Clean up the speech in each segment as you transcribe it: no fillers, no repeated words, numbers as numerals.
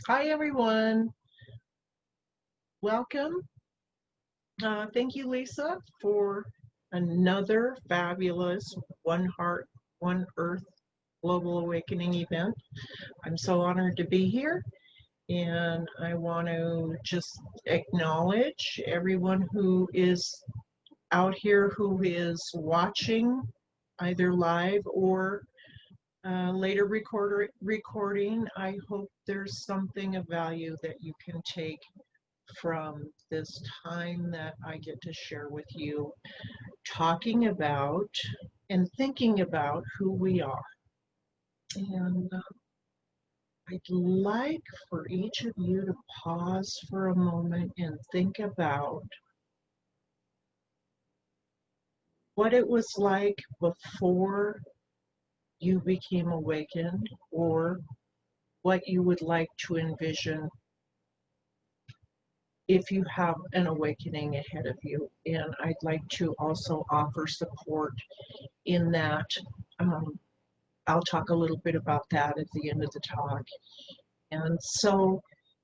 Hi, everyone. Welcome. Thank you, Lisa, for another fabulous One Heart, One Earth Global Awakening event. I'm so honored to be here, and I want to just acknowledge everyone who is out here who is watching either live or later recording. I hope there's something of value that you can take from this time that I get to share with you, talking about and thinking about who we are. And I'd like for each of you to pause for a moment and think about what it was like before you became awakened, or what you would like to envision if you have an awakening ahead of you. And I'd like to also offer support in that. I'll talk a little bit about that at the end of the talk. And so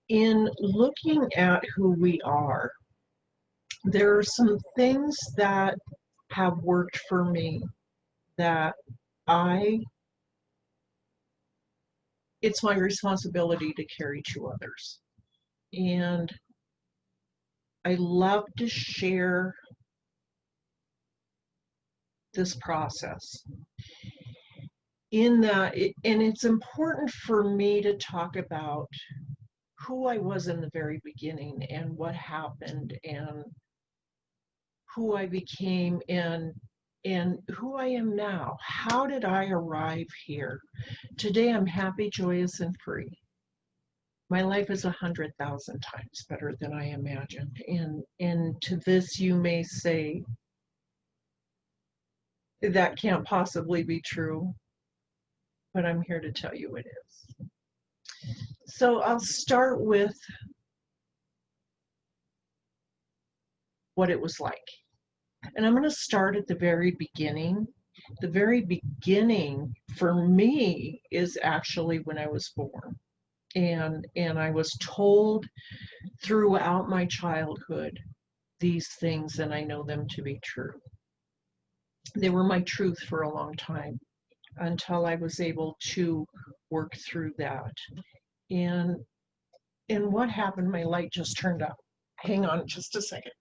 in looking at who we are, there are some things that have worked for me that it's my responsibility to carry to others. And I love to share this process in that, and it's important for me to talk about who I was in the very beginning and what happened and who I became and who I am now. How did I arrive here? Today I'm happy, joyous, and free. My life is 100,000 times better than I imagined. And to this you may say, that can't possibly be true, but I'm here to tell you it is. So I'll start with what it was like. And I'm going to start at the very beginning. The very beginning for me is actually when I was born. And I was told throughout my childhood these things, and I know them to be true. They were my truth for a long time until I was able to work through that. And what happened? My light just turned up. Hang on just a second.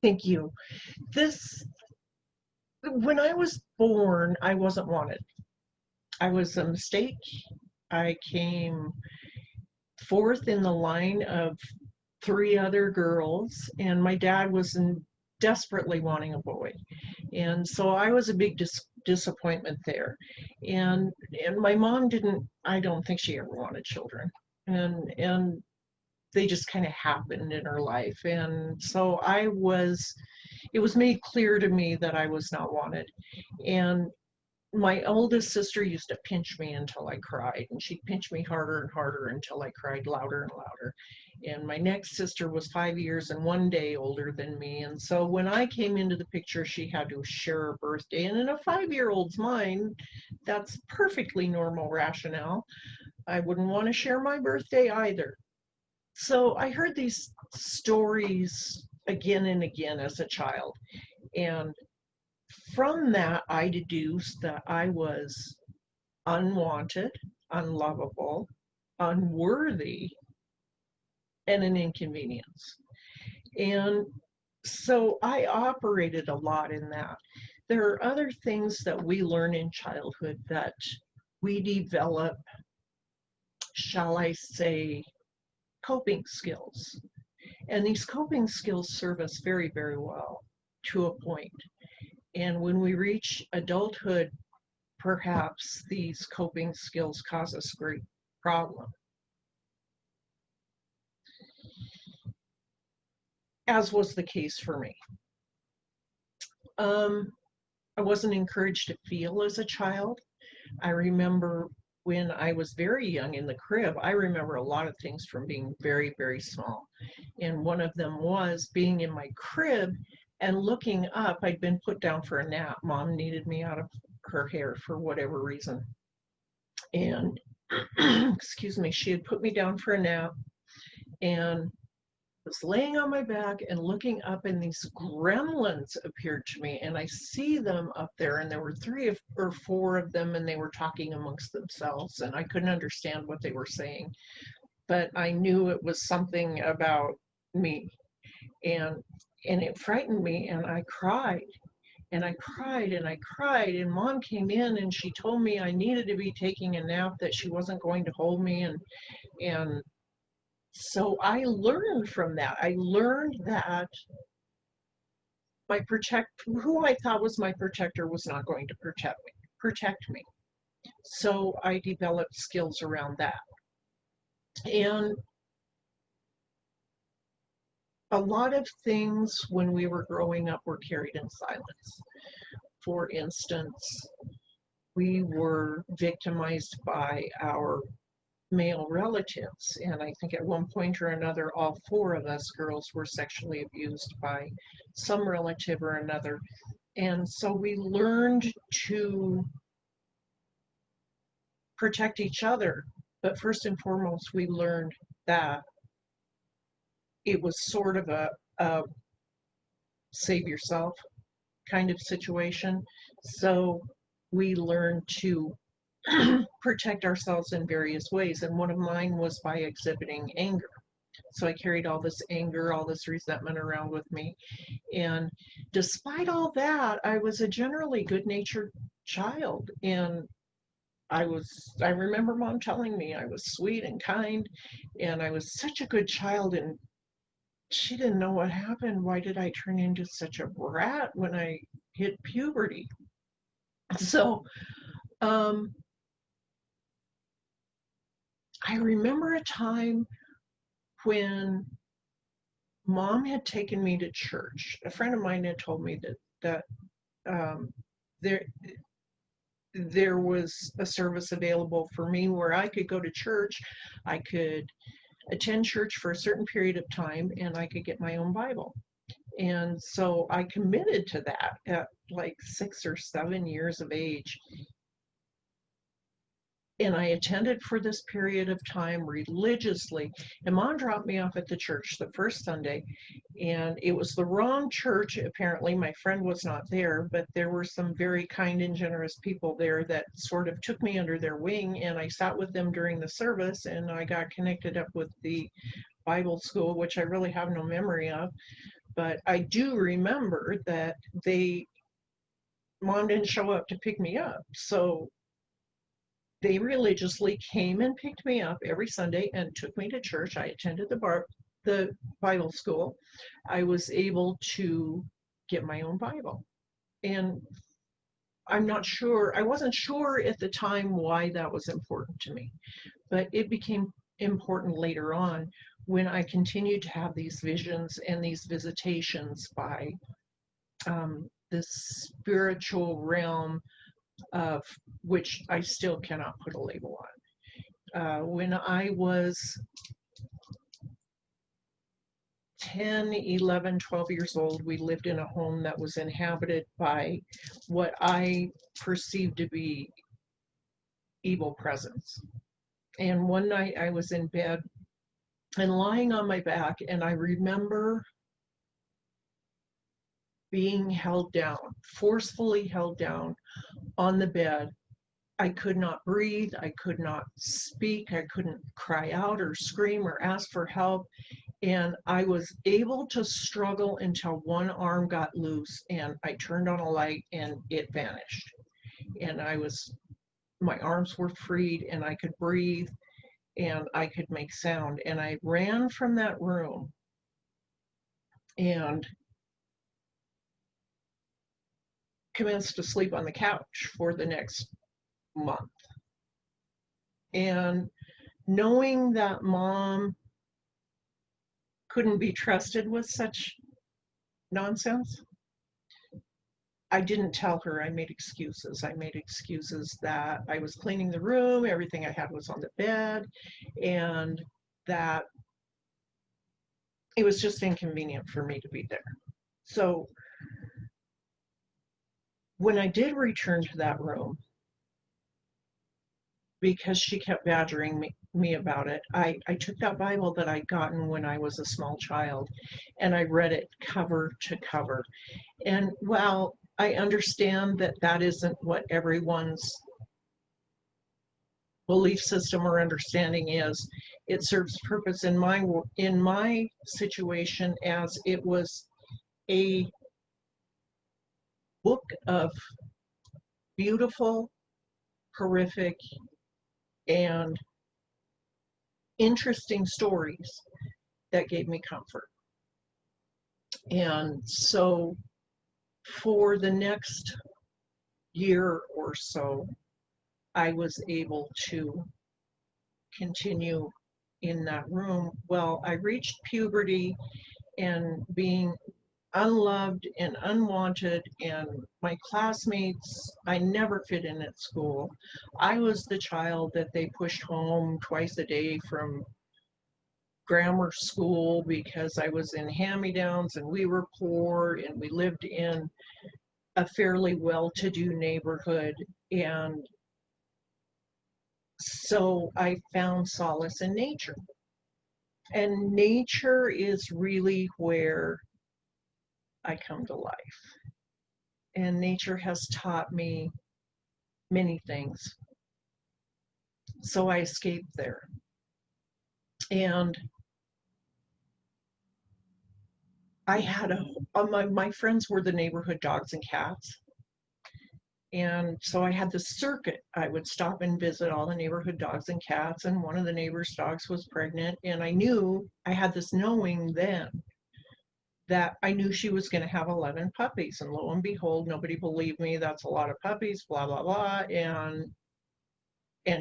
Thank you. When I was born, I wasn't wanted. I was a mistake. I came fourth in the line of 3 other girls, and my dad was desperately wanting a boy. And so I was a big disappointment there. And my mom I don't think she ever wanted children. And they just kind of happened in her life. And so it was made clear to me that I was not wanted. And my oldest sister used to pinch me until I cried, and she'd pinch me harder and harder until I cried louder and louder. And my next sister was 5 years and 1 day older than me. And so when I came into the picture, she had to share a birthday. And in a 5-year-old's mind, that's perfectly normal rationale. I wouldn't want to share my birthday either. So I heard these stories again and again as a child. And from that, I deduced that I was unwanted, unlovable, unworthy, and an inconvenience. And so I operated a lot in that. There are other things that we learn in childhood that we develop, shall I say, coping skills. And these coping skills serve us very, very well to a point. And when we reach adulthood, perhaps these coping skills cause us great problem. As was the case for me. I wasn't encouraged to feel as a child. I remember when I was very young in the crib, I remember a lot of things from being very, very small. And one of them was being in my crib and looking up. I'd been put down for a nap. Mom needed me out of her hair for whatever reason. And excuse me, she had put me down for a nap and was laying on my back and looking up, and these gremlins appeared to me, and I see them up there, and there were 3 or 4 of them, and they were talking amongst themselves, and I couldn't understand what they were saying, but I knew it was something about me, and it frightened me, and I cried. And I cried and I cried, and Mom came in and she told me I needed to be taking a nap, that she wasn't going to hold me, and so I learned from that. I learned that who I thought was my protector was not going to protect me. So I developed skills around that. And a lot of things when we were growing up were carried in silence. For instance, we were victimized by our male relatives, and I think at one point or another all 4 of us girls were sexually abused by some relative or another, and so we learned to protect each other, but first and foremost we learned that it was sort of a save yourself kind of situation, so we learned to protect ourselves in various ways, and one of mine was by exhibiting anger. So I carried all this anger, all this resentment around with me, and despite all that, I was a generally good-natured child, and I remember Mom telling me I was sweet and kind, and I was such a good child, and she didn't know what happened. Why did I turn into such a brat when I hit puberty? So I remember a time when Mom had taken me to church. A friend of mine had told me that there was a service available for me where I could go to church. I could attend church for a certain period of time, and I could get my own Bible. And so I committed to that at like 6 or 7 years of age. And I attended for this period of time religiously. And Mom dropped me off at the church the first Sunday, and it was the wrong church. Apparently, my friend was not there, but there were some very kind and generous people there that sort of took me under their wing, and I sat with them during the service, and I got connected up with the Bible school, which I really have no memory of. But I do remember that Mom didn't show up to pick me up. So they religiously came and picked me up every Sunday and took me to church. I attended the Bible school. I was able to get my own Bible. And I wasn't sure at the time why that was important to me, but it became important later on when I continued to have these visions and these visitations by this spiritual realm of which I still cannot put a label on. When I was 10, 11, 12 years old, we lived in a home that was inhabited by what I perceived to be evil presence. And one night I was in bed and lying on my back, and I remember being held down, forcefully held down on the bed. I could not breathe, I could not speak, I couldn't cry out or scream or ask for help. And I was able to struggle until one arm got loose, and I turned on a light and it vanished. And my arms were freed, and I could breathe, and I could make sound. And I ran from that room and commenced to sleep on the couch for the next month. And knowing that Mom couldn't be trusted with such nonsense, I didn't tell her. I made excuses. I made excuses that I was cleaning the room, everything I had was on the bed, and that it was just inconvenient for me to be there. So When I did return to that room, because she kept badgering me about it, I took that Bible that I'd gotten when I was a small child and I read it cover to cover. And while I understand that that isn't what everyone's belief system or understanding is, it serves purpose in my situation, as it was a book of beautiful, horrific, and interesting stories that gave me comfort. And so for the next year or so, I was able to continue in that room. Well, I reached puberty, and being unloved and unwanted, and my classmates, I never fit in at school. I was the child that they pushed home twice a day from grammar school because I was in hand-me-downs and we were poor and we lived in a fairly well-to-do neighborhood. And so I found solace in nature. And nature is really where I come to life. And nature has taught me many things. So I escaped there. And I had my friends were the neighborhood dogs and cats. And so I had this circuit. I would stop and visit all the neighborhood dogs and cats, and one of the neighbor's dogs was pregnant. And I had this knowing then that I knew she was going to have 11 puppies. And lo and behold, nobody believed me. That's a lot of puppies, blah, blah, blah. And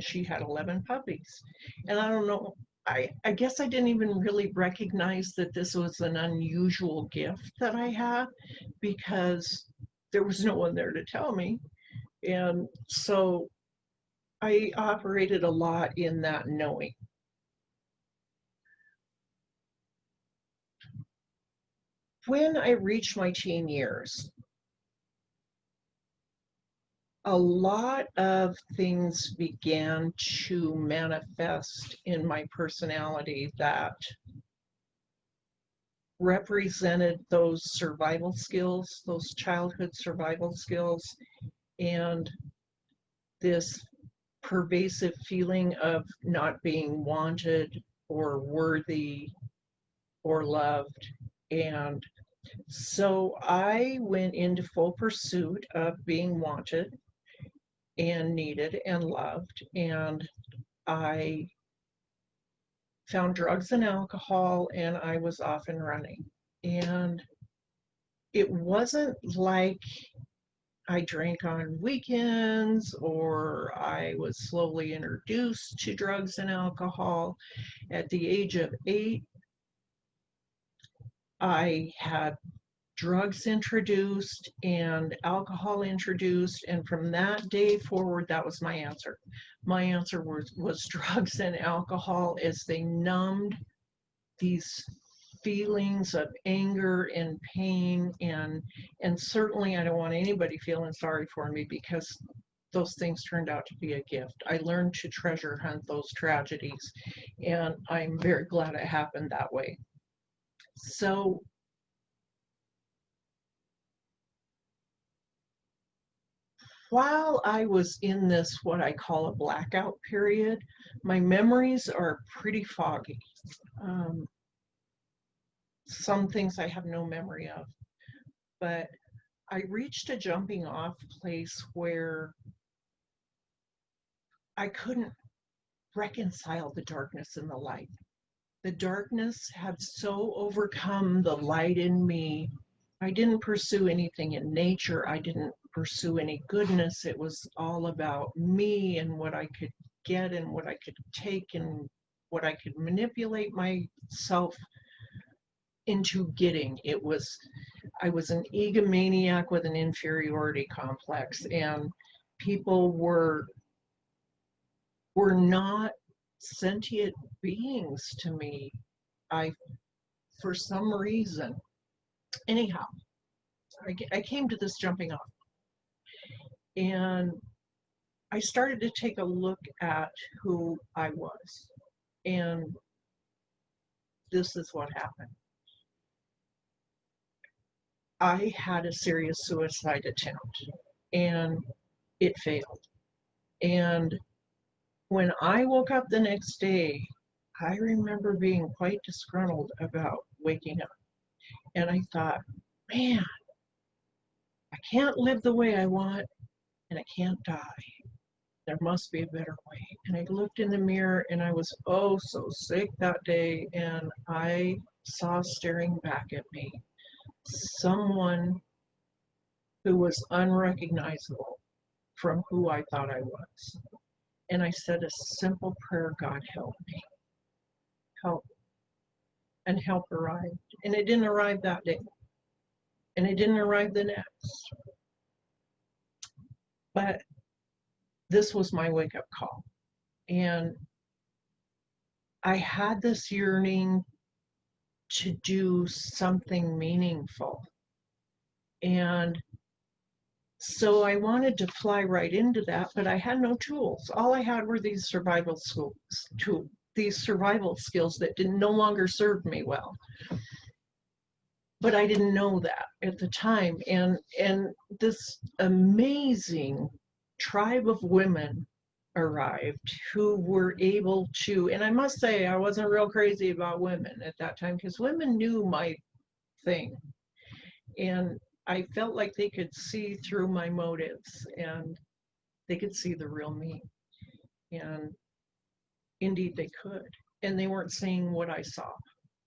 she had 11 puppies. And I don't know, I guess I didn't even really recognize that this was an unusual gift that I had, because there was no one there to tell me. And so I operated a lot in that knowing. When I reached my teen years, a lot of things began to manifest in my personality that represented those survival skills, those childhood survival skills, and this pervasive feeling of not being wanted or worthy or loved. And so I went into full pursuit of being wanted and needed and loved. And I found drugs and alcohol, and I was off and running. And it wasn't like I drank on weekends or I was slowly introduced to drugs and alcohol. At the age of 8, I had drugs introduced and alcohol introduced, and from that day forward, that was my answer. My answer was drugs and alcohol, as they numbed these feelings of anger and pain, and certainly I don't want anybody feeling sorry for me, because those things turned out to be a gift. I learned to treasure hunt those tragedies, and I'm very glad it happened that way. So while I was in this, what I call a blackout period, my memories are pretty foggy. Some things I have no memory of, but I reached a jumping off place where I couldn't reconcile the darkness and the light. The darkness had so overcome the light in me. I didn't pursue anything in nature. I didn't pursue any goodness. It was all about me and what I could get and what I could take and what I could manipulate myself into getting. I was an egomaniac with an inferiority complex, and people were not sentient beings to me. For some reason, anyhow, I came to this jumping off. And I started to take a look at who I was. And this is what happened. I had a serious suicide attempt and it failed. And when I woke up the next day, I remember being quite disgruntled about waking up. And I thought, man, I can't live the way I want and I can't die. There must be a better way. And I looked in the mirror and I was oh so sick that day. And I saw staring back at me someone who was unrecognizable from who I thought I was. And I said a simple prayer, God help me. Help. And help arrived. And it didn't arrive that day. And it didn't arrive the next. But this was my wake-up call. And I had this yearning to do something meaningful. And so I wanted to fly right into that, but I had no tools. All I had were these survival skills, that no longer served me well. But I didn't know that at the time. And this amazing tribe of women arrived who were able to, and I must say I wasn't real crazy about women at that time because women knew my thing. And I felt like they could see through my motives and they could see the real me. And indeed they could. And they weren't seeing what I saw.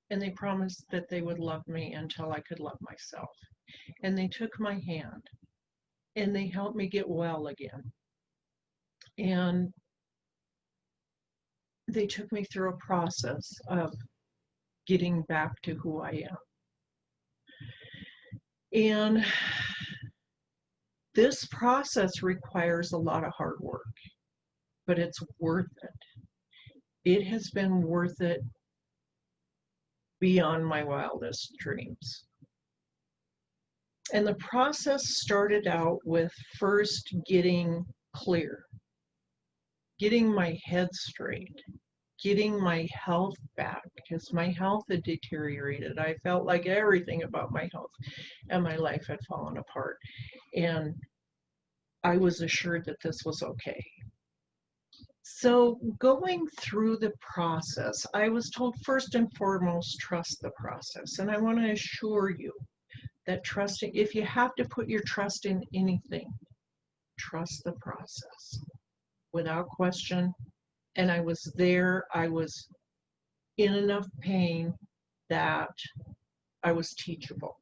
And they promised that they would love me until I could love myself. And they took my hand and they helped me get well again. And they took me through a process of getting back to who I am. And this process requires a lot of hard work, but it's worth it. It has been worth it beyond my wildest dreams. And the process started out with first getting clear, getting my head straight, getting my health back, because my health had deteriorated. I felt like everything about my health and my life had fallen apart. And I was assured that this was okay. So going through the process, I was told first and foremost, trust the process. And I want to assure you that trusting, if you have to put your trust in anything, trust the process without question. And I was there, I was in enough pain that I was teachable.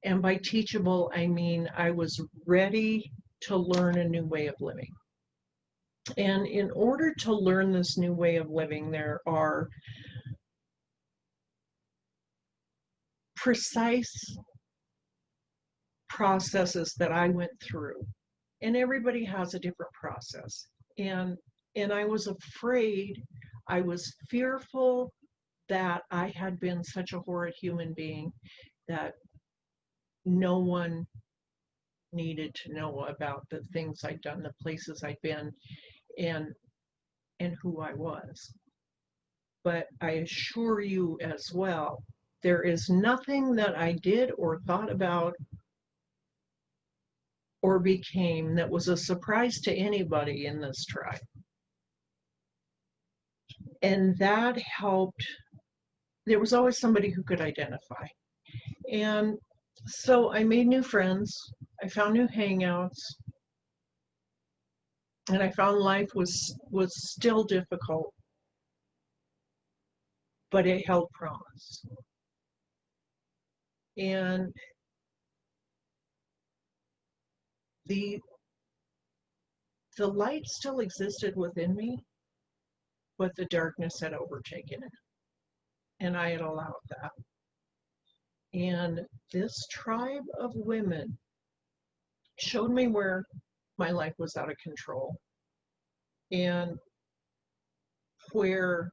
And by teachable, I mean I was ready to learn a new way of living. And in order to learn this new way of living, there are precise processes that I went through. And everybody has a different process. And I was afraid, I was fearful that I had been such a horrid human being that no one needed to know about the things I'd done, the places I'd been, and who I was. But I assure you as well, there is nothing that I did or thought about or became that was a surprise to anybody in this tribe. And that helped. There was always somebody who could identify. And so I made new friends. I found new hangouts. And I found life was still difficult, but it held promise. And the light still existed within me, but the darkness had overtaken it. And I had allowed that. And this tribe of women showed me where my life was out of control and where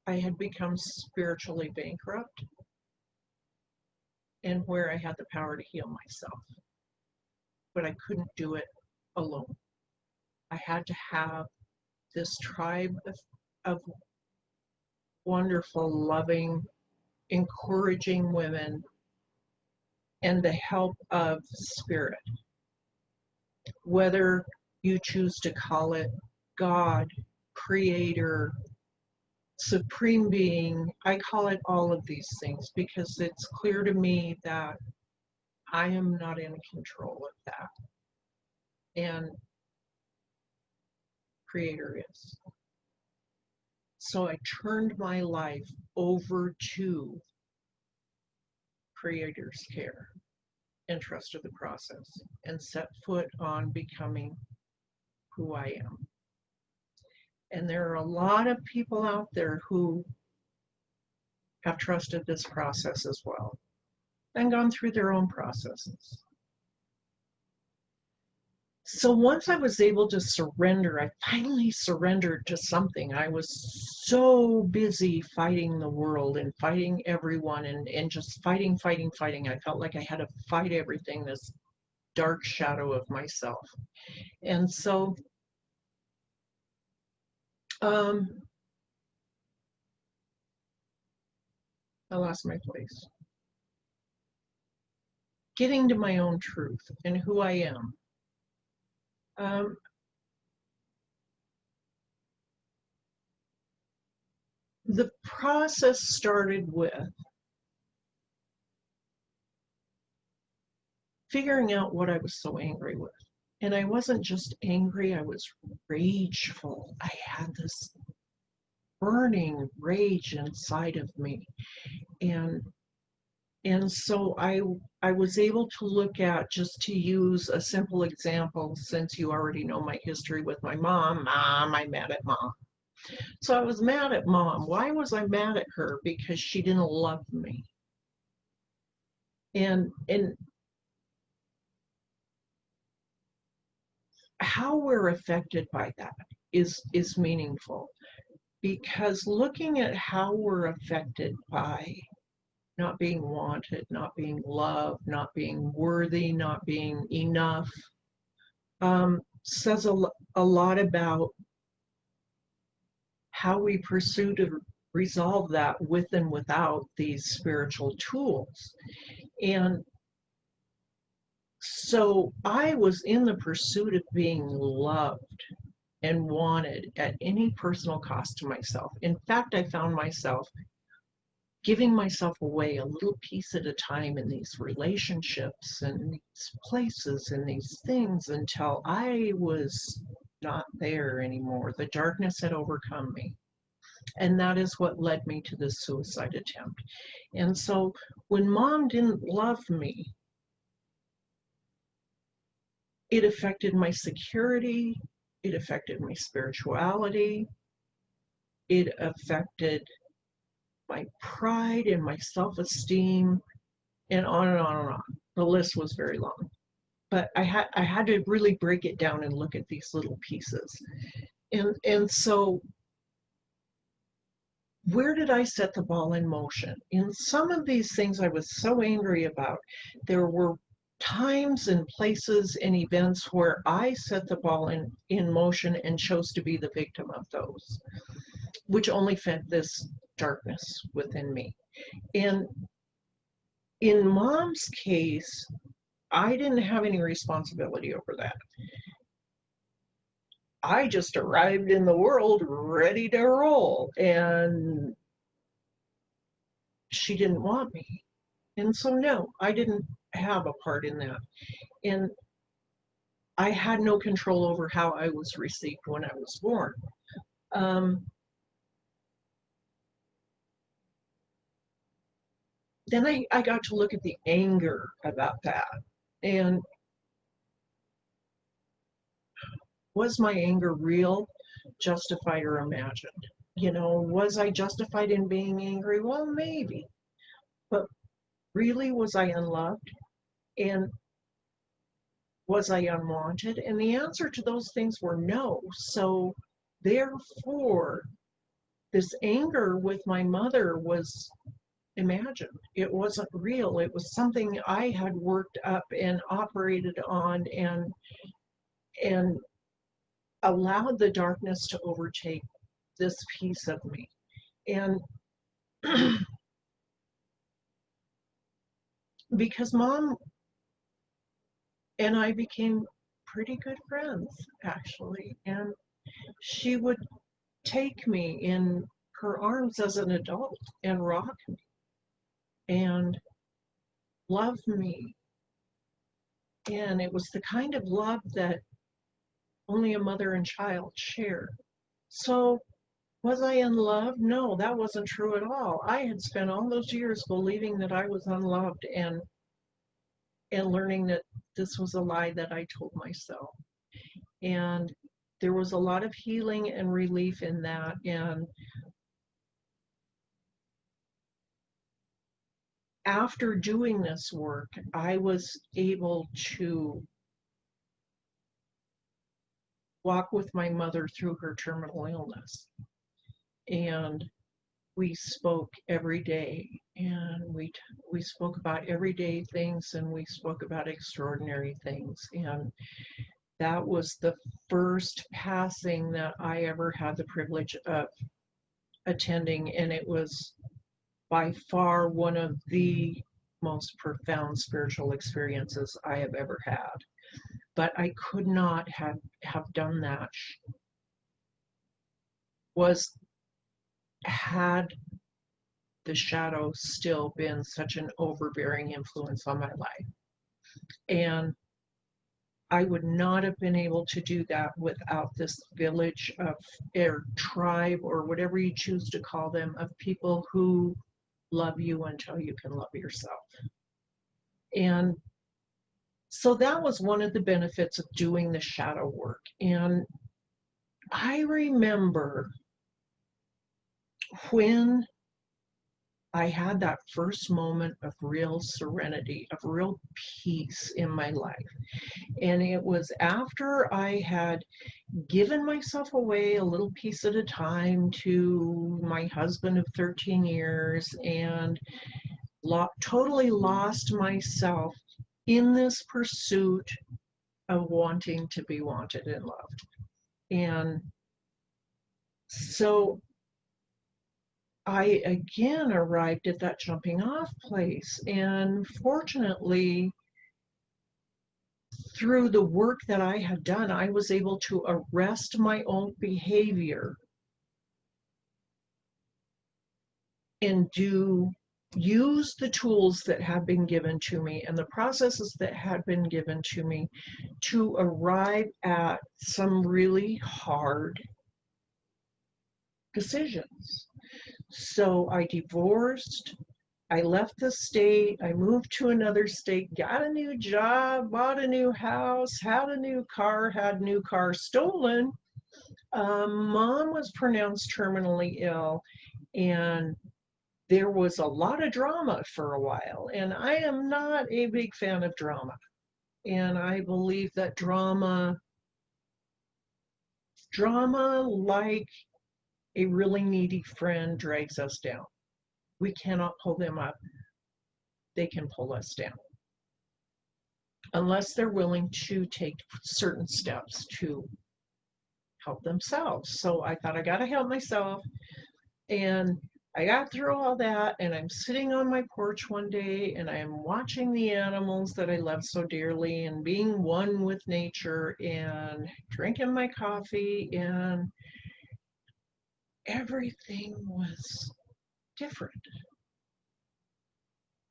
I had become spiritually bankrupt and where I had the power to heal myself. but I couldn't do it alone. I had to have this tribe of wonderful, loving, encouraging women and the help of spirit. Whether you choose to call it God, creator, supreme being, I call it all of these things because it's clear to me that I am not in control of that. And creator is. So I turned my life over to creator's care and trusted the process and set foot on becoming who I am. And there are a lot of people out there who have trusted this process as well and gone through their own processes. So once I was able to surrender, I finally surrendered to something. I was so busy fighting the world and fighting everyone and just fighting. I felt like I had to fight everything, this dark shadow of myself. And so I lost my place. Getting to my own truth and who I am. The process started with figuring out what I was so angry with. And I wasn't just angry, I was rageful. I had this burning rage inside of me. And so I was able to look at, just to use a simple example, since you already know my history with my mom. Mom, I'm mad at mom. So I was mad at mom. Why was I mad at her? Because she didn't love me. And how we're affected by that is meaningful, because looking at how we're affected by not being wanted, not being loved, not being worthy, not being enough, says a lot about how we pursue to resolve that with and without these spiritual tools. And so I was in the pursuit of being loved and wanted at any personal cost to myself. In fact, I found myself giving myself away a little piece at a time in these relationships and these places and these things until I was not there anymore. The darkness had overcome me. And that is what led me to this suicide attempt. And so when mom didn't love me, it affected my security, it affected my spirituality, it affected my pride and my self-esteem, and on and on and on. The list was very long. But I had to really break it down and look at these little pieces. And so where did I set the ball in motion? In some of these things I was so angry about, there were times and places and events where I set the ball in motion and chose to be the victim of those, which only fed this darkness within me. And in mom's case, I didn't have any responsibility over that. I just arrived in the world ready to roll, and she didn't want me. And so, no, I didn't have a part in that. And I had no control over how I was received when I was born. Then I got to look at the anger about that. And was my anger real, justified, or imagined? You know, was I justified in being angry? Well, maybe. But really, was I unloved? And was I unwanted? And the answer to those things were no. So therefore, this anger with my mother was imagine. It wasn't real. It was something I had worked up and operated on and allowed the darkness to overtake this piece of me. And because Mom and I became pretty good friends, actually, and she would take me in her arms as an adult and rock me and love me. And it was the kind of love that only a mother and child share. So, was I in love? No, that wasn't true at all. I had spent all those years believing that I was unloved and learning that this was a lie that I told myself. And there was a lot of healing and relief in that. And after doing this work, I was able to walk with my mother through her terminal illness. And we spoke every day, and we spoke about everyday things, and we spoke about extraordinary things. And that was the first passing that I ever had the privilege of attending, and it was by far one of the most profound spiritual experiences I have ever had. But I could not have done that had the shadow still been such an overbearing influence on my life. And I would not have been able to do that without this village of, or tribe, or whatever you choose to call them, of people who love you until you can love yourself. And so that was one of the benefits of doing the shadow work. And I remember when I had that first moment of real serenity, of real peace in my life. And it was after I had given myself away a little piece at a time to my husband of 13 years and totally lost myself in this pursuit of wanting to be wanted and loved. And so I again arrived at that jumping off place. And fortunately, through the work that I had done, I was able to arrest my own behavior and use the tools that had been given to me and the processes that had been given to me to arrive at some really hard decisions. So I divorced, I left the state, I moved to another state, got a new job, bought a new house, had a new car, had a new car stolen. Mom was pronounced terminally ill, and there was a lot of drama for a while. And I am not a big fan of drama. And I believe that drama like a really needy friend drags us down. We cannot pull them up. They can pull us down. Unless they're willing to take certain steps to help themselves. So I thought, I got to help myself. And I got through all that, and I'm sitting on my porch one day, and I'm watching the animals that I love so dearly and being one with nature and drinking my coffee, and everything was different.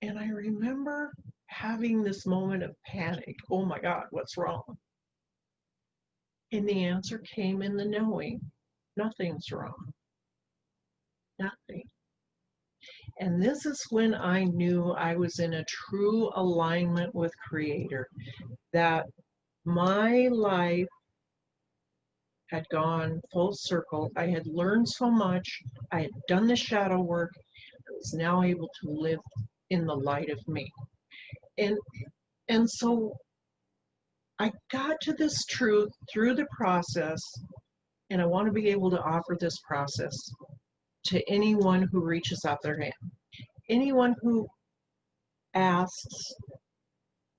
And I remember having this moment of panic. Oh my God, what's wrong? And the answer came in the knowing. Nothing's wrong. Nothing. And this is when I knew I was in a true alignment with Creator, that my life had gone full circle. I had learned so much. I had done the shadow work. I was now able to live in the light of me. And so I got to this truth through the process, and I want to be able to offer this process to anyone who reaches out their hand. anyone who asks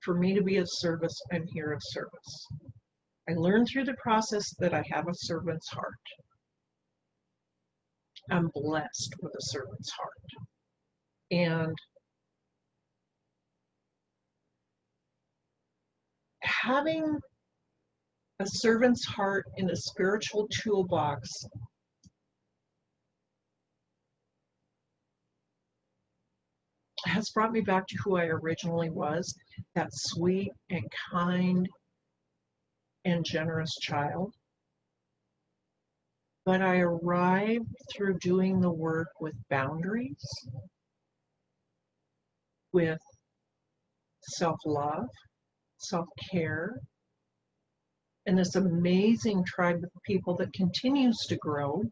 for me to be of service, I'm here of service. I learned through the process that I have a servant's heart. I'm blessed with a servant's heart. And having a servant's heart in a spiritual toolbox has brought me back to who I originally was, that sweet and kind and generous child. But I arrived through doing the work with boundaries, with self-love, self-care, and this amazing tribe of people that continues to grow,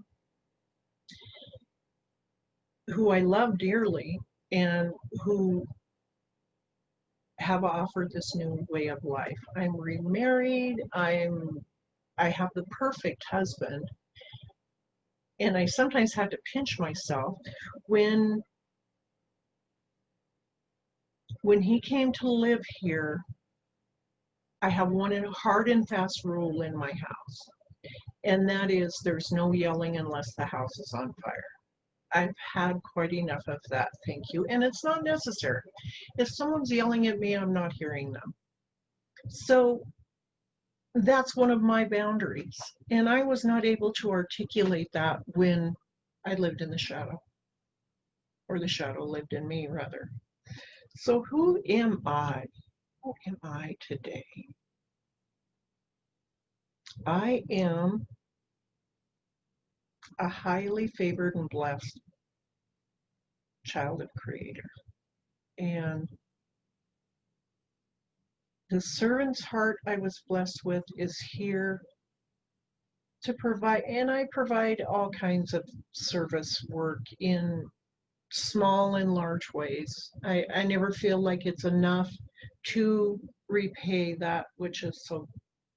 who I love dearly and who have offered this new way of life. I'm remarried, I have the perfect husband, and I sometimes had to pinch myself when he came to live here. I have one hard and fast rule in my house, and that is there's no yelling unless the house is on fire. I've had quite enough of that, thank you, and it's not necessary. If someone's yelling at me, I'm not hearing them. So that's one of my boundaries, and I was not able to articulate that when I lived in the shadow, or the shadow lived in me, rather. So who am I? Who am I today? I am a highly favored and blessed child of Creator. And the servant's heart I was blessed with is here to provide, and I provide all kinds of service work in small and large ways. I never feel like it's enough to repay that which is so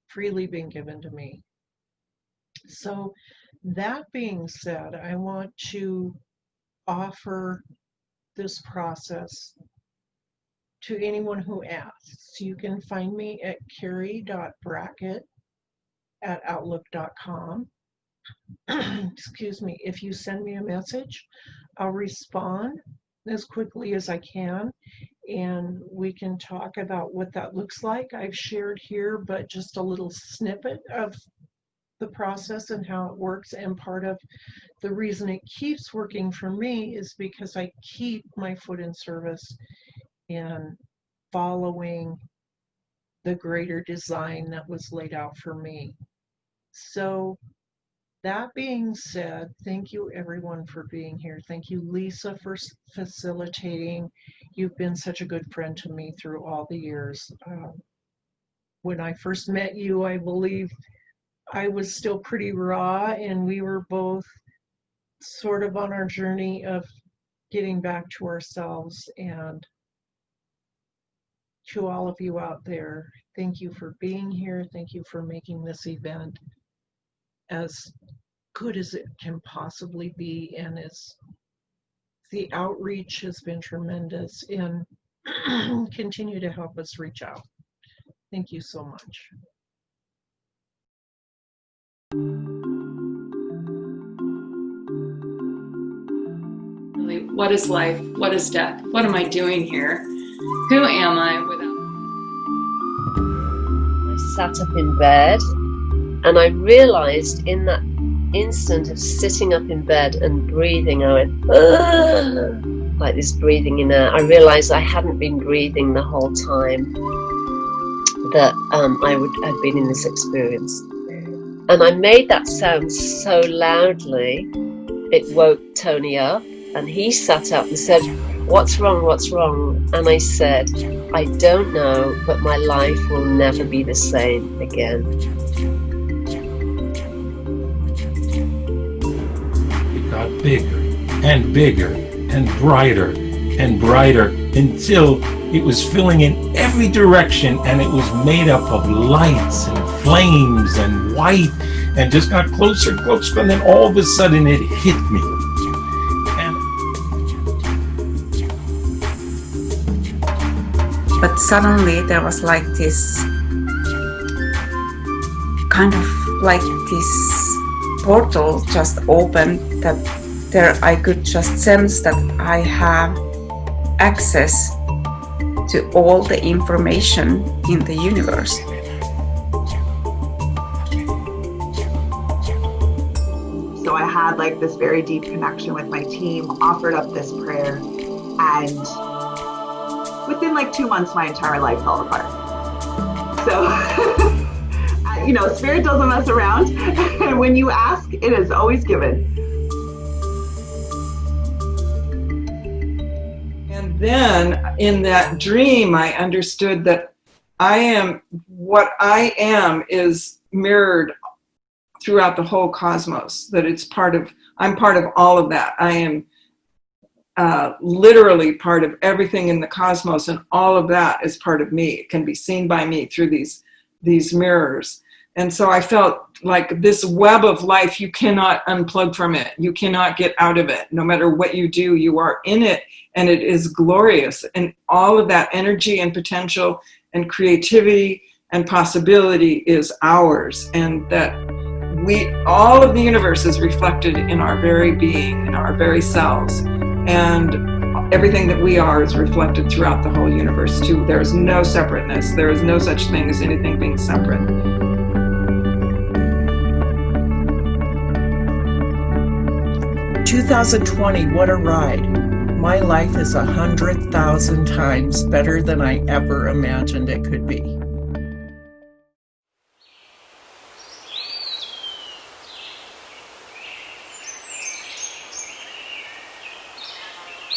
freely been given to me. So that being said, I want to offer this process to anyone who asks. You can find me at keri.brackett@outlook.com. Excuse me. If you send me a message, I'll respond as quickly as I can, and we can talk about what that looks like. I've shared here, but just a little snippet of the process and how it works, and part of the reason it keeps working for me is because I keep my foot in service and following the greater design that was laid out for me. So that being said, thank you everyone for being here. Thank you, Lisa, for facilitating. You've been such a good friend to me through all the years. When I first met you, I believe I was still pretty raw, and we were both sort of on our journey of getting back to ourselves. And to all of you out there, thank you for being here. Thank you for making this event as good as it can possibly be, and the outreach has been tremendous, and continue to help us reach out. Thank you so much. What is life? What is death? What am I doing here? Who am I without? I sat up in bed, and I realized in that instant of sitting up in bed and breathing, I went, like this breathing in air. I realized I hadn't been breathing the whole time that I had been in this experience. And I made that sound so loudly, it woke Tony up, and he sat up and said, "What's wrong? What's wrong?" And I said, "I don't know, but my life will never be the same again." It got bigger and bigger and brighter until it was filling in every direction, and it was made up of lights and flames and white, and just got closer and closer, and then all of a sudden it hit me. And But suddenly there was like this kind of like this portal just opened, that there I could just sense that I have access to all the information in the universe. So I had like this very deep connection with my team, offered up this prayer, and within like 2 months, my entire life fell apart. So, you know, spirit doesn't mess around. And when you ask, it is always given. And then in that dream, I understood that what I am is mirrored throughout the whole cosmos, that I'm part of all of that. I am literally part of everything in the cosmos, and all of that is part of me. It can be seen by me through these mirrors. And so I felt like this web of life, you cannot unplug from it. You cannot get out of it. No matter what you do, you are in it, and it is glorious. And all of that energy and potential and creativity and possibility is ours. And that all of the universe is reflected in our very being, in our very selves. And everything that we are is reflected throughout the whole universe too. There is no separateness. There is no such thing as anything being separate. 2020, what a ride. My life is 100,000 times better than I ever imagined it could be.